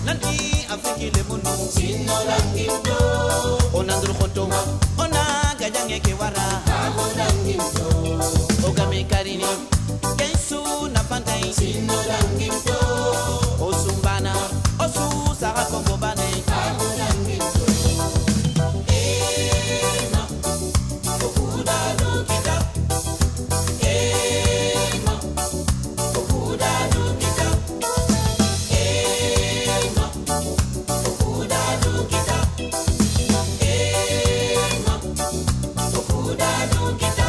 nanti afiki le munu sino langimto onandru khoto ona gajange ke wara langimto ogame karini kensu na pantai sino langimto osumbana osu sara kombo bane langimto ema okuda lukita ema okuda lukita ema okuda lukita ema okuda lukita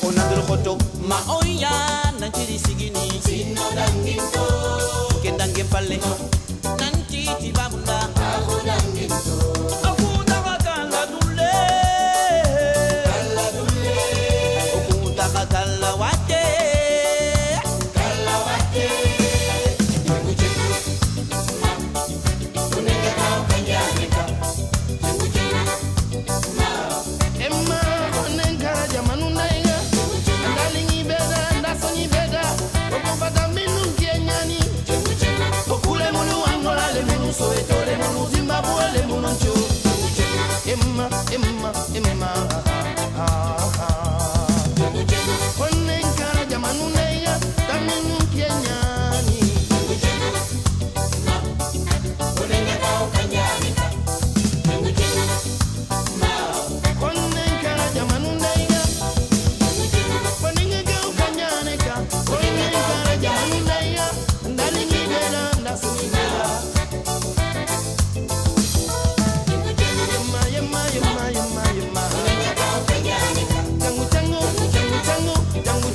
onandru khoto ma oya nanchiri sigini sino langimto kendange palle nanti tibabunda langimto akuda kala dulle okuda kala wate Emma onengara jamanu ndaiga andalingi beda ndasonyi beda okupata minu kienyani okule munu wangolale munu soetole munu zimbabwe munu ncho Emma onengara jamanu ndaiga taminu kienyani onengara jamanu ndaiga onengara ukanyaneka onengara jamanu ndaiga ndalingi beda ndasonyi beda Yemma Jangu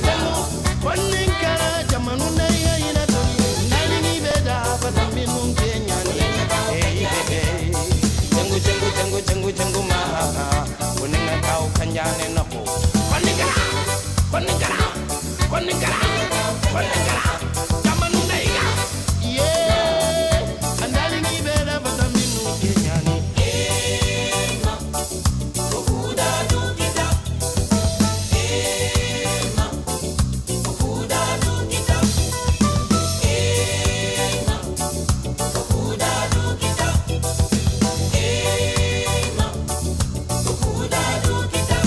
Onengara jamanu ndaiga ina toni ndalingi beda fataminu kenyani Jangu ma onengara ukanyane nako Onengara jamanu ndaiga yeah ndalingi beda fataminu kenyani ema okuda lukita ema okuda lukita ema okuda lukita ema okuda lukita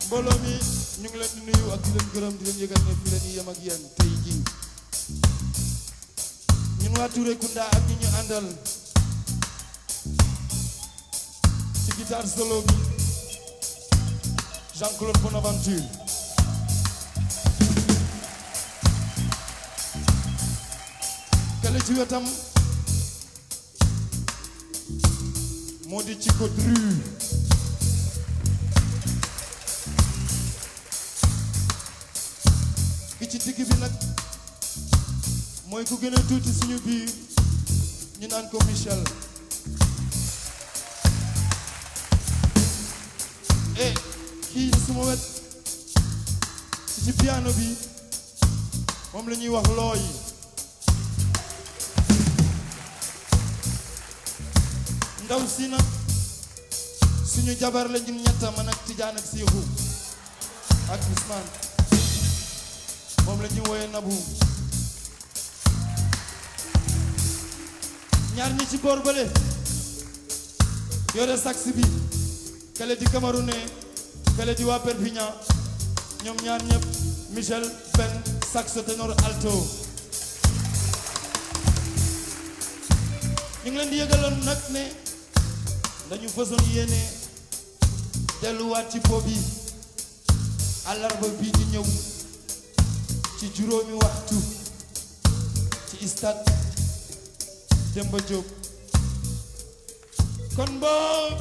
mbooloo mi ñu ngi leen di nuyu ak di leen gërëm di leen yëgal ne fi leen yem ak yéen tey jii ñun waa Touré Kunda ak ñi ñu àndal ci guitare solo bi Jean-Claude Bonaventure kale ci wetam moo di ci ko Dru ki ci digg bi nag mooy ku gën a tuuti suñu biir ñu naan ko Michel kii suma wet ci piano bi moom la ñuy wax looy ndaw si nag suñu jabar la ñun ñetta man ak Tijaan ak Seexu ak Ousmane moom la ñu wooye Nabu ñaar ñi ci boor bële yore sax bi kale di Camerounais kale di waa Perpignan ñoom ñaar ñëpp Michel Ben saxo ténor alto ñu ngi leen di yëgaloon nag ne dañu façon yéene delluwaat ci po bi àllarba bii di ñëw ci juróomi waxtu ci stade Demba Diop kon boog